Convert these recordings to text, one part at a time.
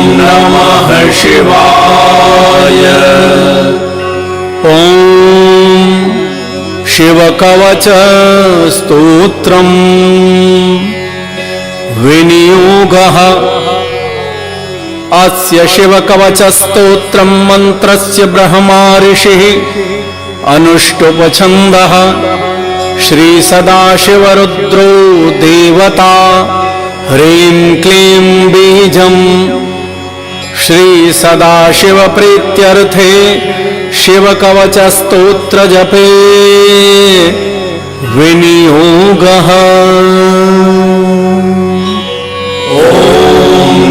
नमः शिवाय। ॐ शिवकवच स्तोत्रम् विनियोगः। अस्य शिवकवचस्तोत्रं मन्त्रस्य ब्रह्मा ऋषिः अनुष्टुप् श्री सदाशिवरुद्रो देवता। ह्रीं क्लीं बीजम्। श्री सदाशिव प्रीत्यर्थे शिवकवचस्तोत्र जपे विनियोगः। ॐ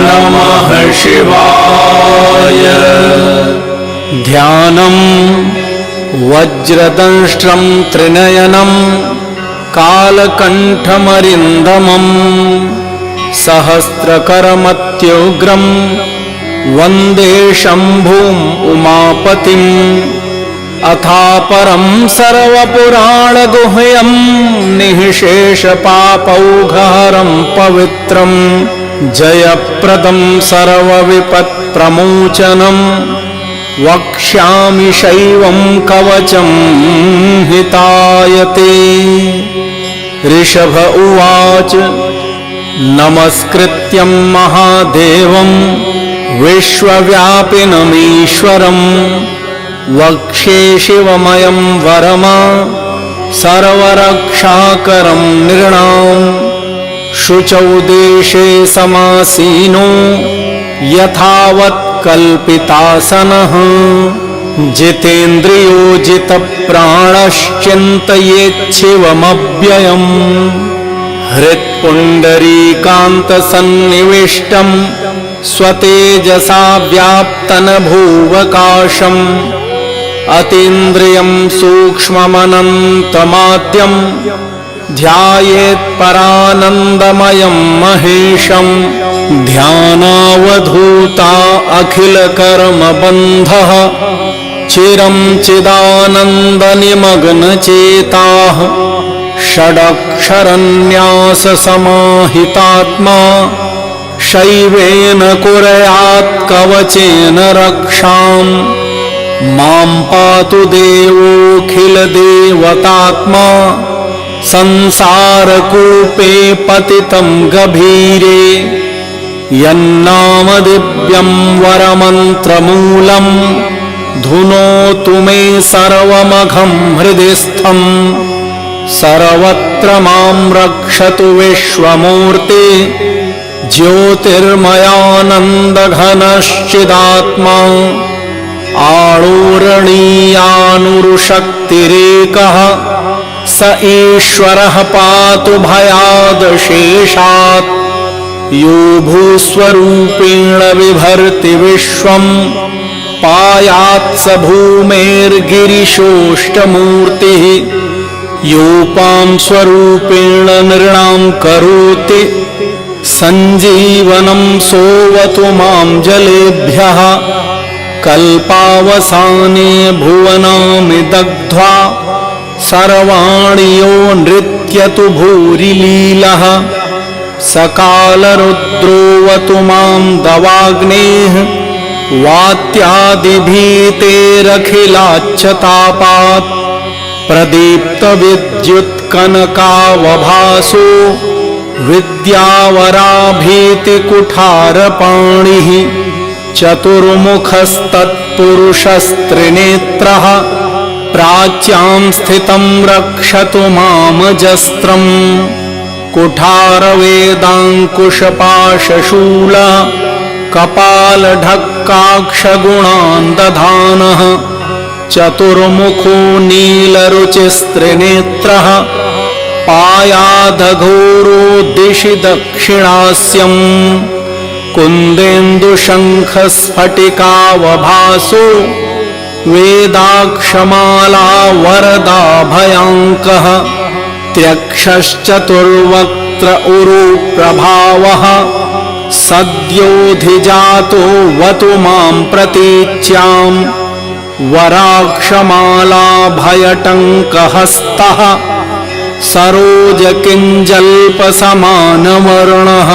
नमः शिवाय। ध्यानम् वज्रदंष्ट्रं त्रिनयनं कालकण्ठमरिन्दमम् सहस्रकरमत्युग्रं वन्दे शम्भुम् उमापतिम्। अथापरं सर्वपुराणगुह्यं निःशेषपापौघहरं पवित्रं जयप्रदं सर्वविपत्प्रमोचनं वक्ष्यामि शैवं कवचं हितायते। ऋषभ उवाच नमस्कृत्यं महादेवं विश्वव्यापिनमीश्वरं वक्ष्ये शिवमयं वरमा सर्वरक्षाकरं नृणाम्। शुचौ देशे समासीनो यथावत् कल्पितासनः जितेन्द्रियो जितप्राणश्चिन्तयेच्छिवमव्ययम्। हृत्पुण्डरीकान्तसन्निविष्टं स्वतेजसा व्याप्तनभुवकाशम् अतीन्द्रियं सूक्ष्ममनन्तमाद्यं ध्यायेत्परानन्दमयं महेशम्। ध्यानावधूता अखिलकर्मबन्धः चिरं चिदानन्दनिमग्नचेताः। षडक्षरन्याससमाहितात्मा शैवेन कुर्यात् कवचेन रक्षाम्। मां पातु देवोऽखिलदेवतात्मा संसारकूपे पतितं गभीरे। यन्नाम दिव्यं वरमन्त्रमूलं धुनोतु मे सर्वमघं हृदिस्थम्। सर्वत्र मां रक्षतु विश्वमूर्ते ज्योतिर्मयानन्दघनश्चिदात्मा। आळूरणीयानुरुशक्तिरेकः स ईश्वरः पातु भयादशेषात्। यो भूस्वरूपेण बिभर्ति विश्वम् पायात् स भूमेर्गिरिशोष्टमूर्तिः। योपां स्वरूपेण नृणां करोति सञ्जीवनं सोऽवतु मां जलेभ्यः। कल्पावसाने भुवनानि दग्ध्वा सर्वाणि यो नृत्यतु भूरिलीलः। सकालरुद्रोऽवतु मां दवाग्नेः वात्यादिभीतेरखिलाच्छतापात्। प्रदीप्तविद्युत्कनकावभासो विद्यावराभीतिकुठारपाणिः। चतुर्मुखस्तत्पुरुषस्त्रिनेत्रः प्राच्यां स्थितं रक्षतु मामजस्त्रम्। कुठारवेदाङ्कुशपाशशूलः कपालढक्काक्षगुणान् दधानः। चतुर्मुखो नीलरुचिस्त्रिनेत्रः पायादघोरो दिशि दक्षिणास्यम्। कुन्देन्दुशङ्खस्फटिकावभासो वेदाक्षमाला वरदाभयाङ्कः। त्र्यक्षश्चतुर्वक्त्र उरुप्रभावः सद्योऽधिजातो वतु मां प्रतीच्याम्। वराक्षमालाभयटङ्कहस्तः सरोजकिञ्जल्पसमानवर्णः।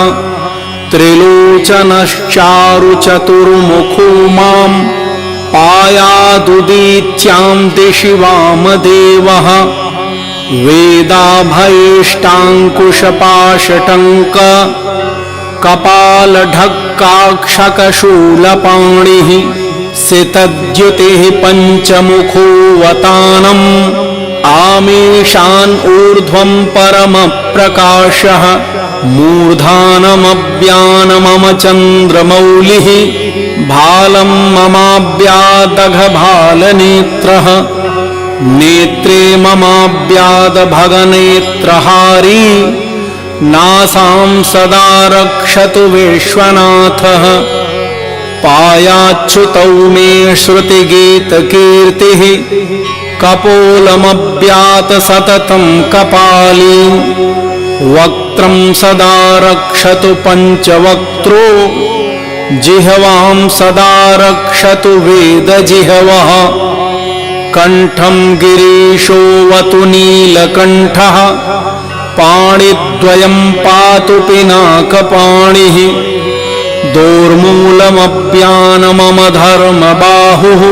त्रिलोचनश्चारुचतुर्मुखो मां पायादुदीच्यां दिशि वामदेवः वेदाभयेष्टाङ्कुशपाशटङ्क कपालढक्काक्षकशूलपाणिः सितद्युतिः पञ्चमुखो वतानम् आमीशान् ऊर्ध्वं परमप्रकाशः मूर्धानमव्यानमम चन्द्रमौलिः भालं ममाव्यादघभालनेत्रः नेत्रे ममाव्यादभगनेत्रहारी नासां सदा रक्षतु विश्वनाथः पायाच्युतौ मे श्रुतिगीतकीर्तिः कपोलमव्यात सततं कपाली वक्त्रं सदा रक्षतु पञ्चवक्त्रो जिह्वां सदा रक्षतु वेदजिह्वः कण्ठं गिरीशोऽवतु नीलकण्ठः पाणिद्वयं पातु पिनाकपाणिः दोर्मूलमव्यानमम धर्मबाहुः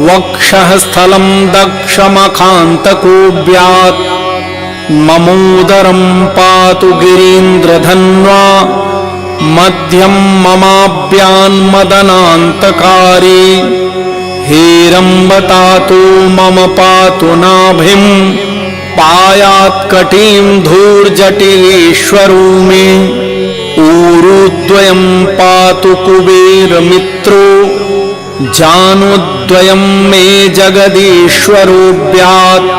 वक्षः स्थलं दक्षमखान्तकोऽव्यात् ममोदरं पातु गिरीन्द्रधन्वा मध्यं ममाव्यान्मदनान्तकारी हेरम्बतातो मम पातु नाभिं पायात्कटीं धूर्जटिलेश्वरो मे ऊरुद्वयं पातु कुबेरमित्रो जानुद्वयं मे जगदीश्वरोऽव्यात्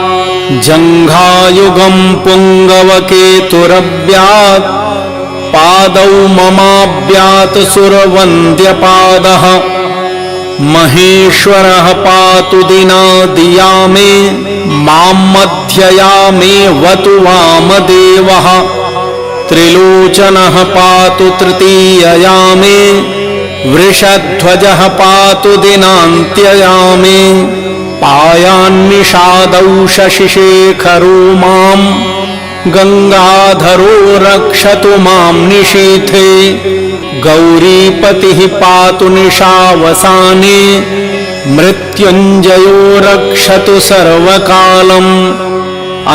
जङ्घायुगं पुङ्गवकेतुरव्यात् पादौ ममाव्यात् सुरवन्द्यपादः महेश्वरः पातु दिनादिया मे मां मध्यया मे वतु वामदेवः त्रिलोचनः पातु तृतीयया मे वृषध्वजः पातु दिनान्त्यया मे पायान्निषादौ शशिशेखरो मां गङ्गाधरो रक्षतु मां निशीथे गौरीपतिः पातु निशावसाने मृत्युञ्जयो रक्षतु सर्वकालम्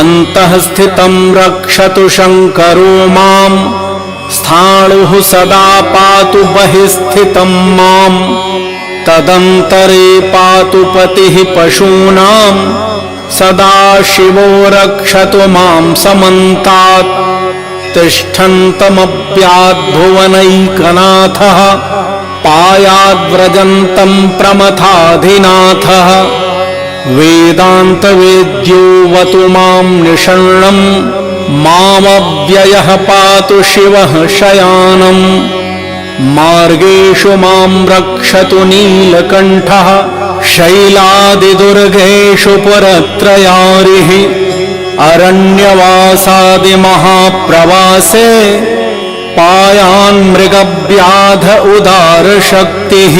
अन्तः स्थितं रक्षतु शङ्करो मां स्थाणुः सदा पातु बहिः स्थितं मां तदन्तरे पातु पतिः पशूनां सदा शिवो रक्षतु मां समन्तात् तिष्ठन्तमव्याद्भुवनैकनाथः पायाद्व्रजन्तं प्रमथाधिनाथः वेदान्तवेद्यो वतु मां निषण्णं मामव्ययः पातु शिवः शयानम् मार्गेषु मां रक्षतु नीलकण्ठः शैलादिदुर्गेषु पुरत्रयारिः अरण्यवासादिमहाप्रवासे पायान्मृगव्याध उदारशक्तिः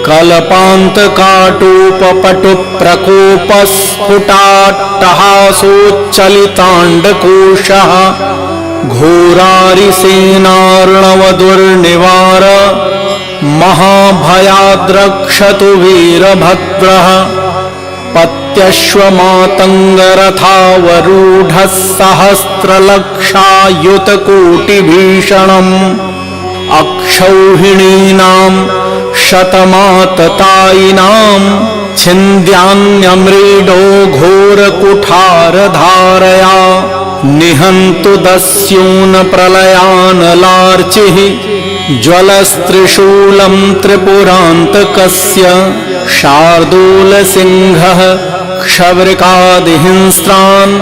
कल्पान्तकाटोपपटुप्रकोपस्फुटाट्टहासोच्चलिताण्डकोशः घोरारिसेनार्णवदुर्निवार महाभयाद्रक्षतु वीरभद्रः पत्यश्वमातङ्गरथावरूढः सहस्रलक्षायुतकोटिभीषणम् अक्षौहिणीनां शतमाततायिनां छिन्द्यान्यम्रीडो घोरकुठारधारया निहन्तु दस्यूनप्रलयानलार्चिः ज्वलस्त्रिशूलं त्रिपुरान्तकस्य शार्दूलसिंहः क्षवृकादिहिंस्रान्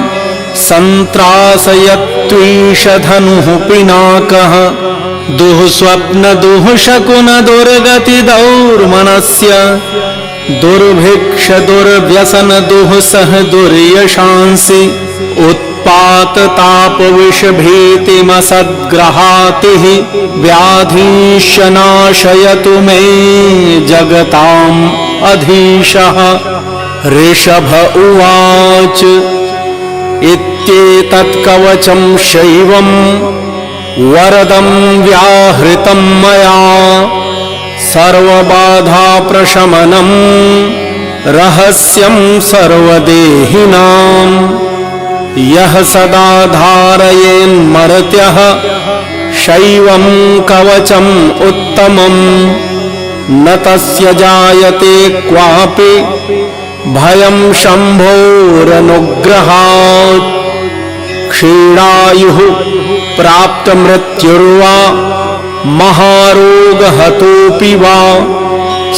सन्त्रासयत्वीषधनुः पिनाकः दुःस्वप्नदुःशकुनदुर्गतिदौर्मनस्य दुर्भिक्षदुर्व्यसनदुःसह दुर्यशांसि उत्पाततापविषभीतिमसद्ग्रहातिः व्याधीश्च नाशयतु मे जगताम् अधीशः। ऋषभ उवाच इत्येतत्कवचं शैवम् वरदं व्याहृतं मया सर्वबाधाप्रशमनं रहस्यं सर्वदेहिनां यः सदा धारयेन्मर्त्यः शैवं कवचम् उत्तमं न तस्य जायते क्वापि भयं शम्भोरनुग्रहात् क्षीणायुः प्राप्तमृत्युर्वा महारोगहतोऽपि वा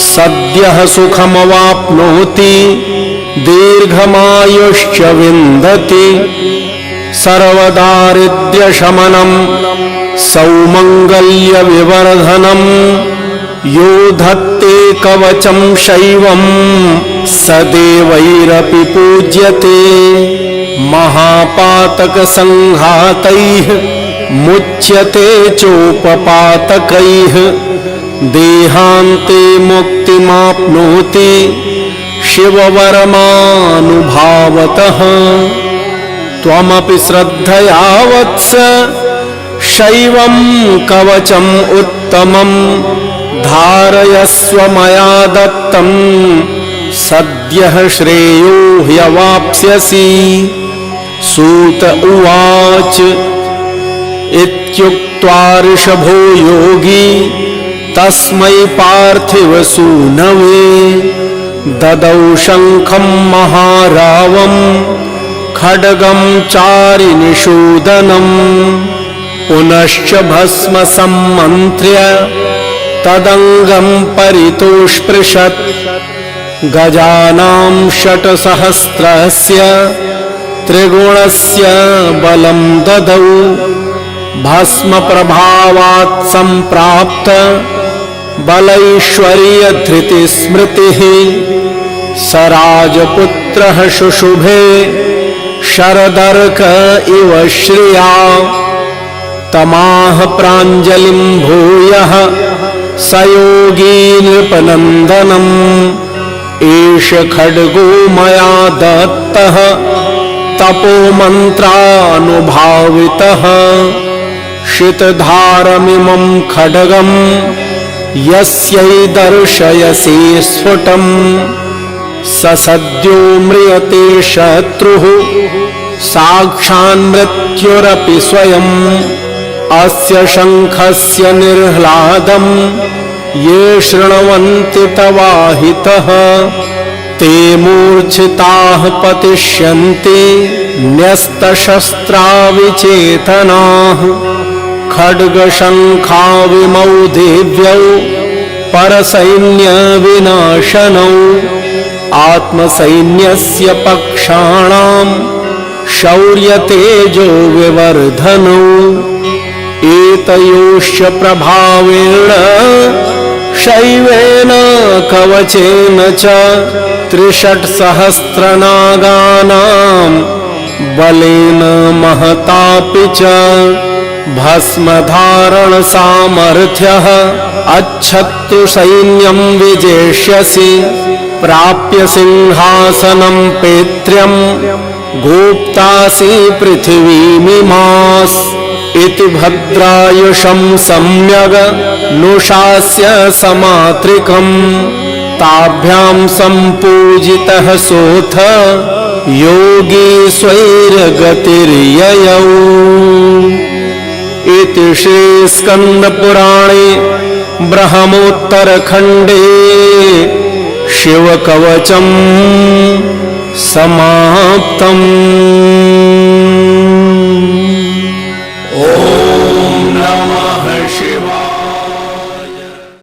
सद्यः सुखमवाप्नोति दीर्घमायुश्च विन्दति सर्वदारिद्र्यशमनं सौमङ्गल्यविवर्धनं यो धत्ते कवचं शैवं स देवैरपि पूज्यते महापातकसंघातैः मुच्यते चोपपातकैः देहान्ते मुक्तिमाप्नोति शिववरमानुभावतः त्वमपि श्रद्धया वत्स शैवं कवचम् उत्तमं धारयस्व मया दत्तं सद्यः श्रेयो ह्यवाप्स्यसि। सूत उवाच इत्युक्त्वा ऋषभो योगी तस्मै पार्थिवसूनवे ददौ शङ्खं महारावं खड्गं चारिनिषूदनं पुनश्च भस्म सम्मन्त्र्य तदङ्गं परितोष्पृशत् गजानां षट्सहस्रस्य त्रिगुणस्य बलं ददौ भस्म प्रभावात् सम्प्राप्त बलैश्वर्यधृतिस्मृतिः स राजपुत्रः शुशुभे शरदर्क इव श्रिया तमाह प्राञ्जलिं भूयः स योगी नृपनन्दनम् एष खड्गो मया दत्तः तपोमन्त्रानुभावितः शितधारमिमं खड्गं यस्यै स्फुटम् स सद्यो म्रियते शत्रुः साक्षान्मृत्युरपि स्वयम् अस्य शङ्खस्य निर्ह्लादं ये शृण्वन्ति तवाहितः ते मूर्छिताः पतिष्यन्ति न्यस्तशस्त्रा विचेतनाः खड्गशङ्खाविमौ देव्यौ परसैन्यविनाशनौ आत्मसैन्यस्य पक्षाणां शौर्यतेजो विवर्धनौ एतयोश्च प्रभावेण शैवेन कवचेन च 63,000 बलेन महतापि च भस्मधारणसामर्थ्यः अच्छत्रुसैन्यं विजेष्यसि प्राप्य सिंहासनं पेत्र्यं गोप्तासि पृथिवीमिमास् इति भद्रायुषं सम्यग् नुशास्य समात्रिकम् ताभ्यां सम्पूजितः सोऽथ योगी स्वैरगतिर्ययौ। इति श्रीस्कन्दपुराणे ब्रह्मोत्तरखण्डे शिवकवचं समाप्तम्।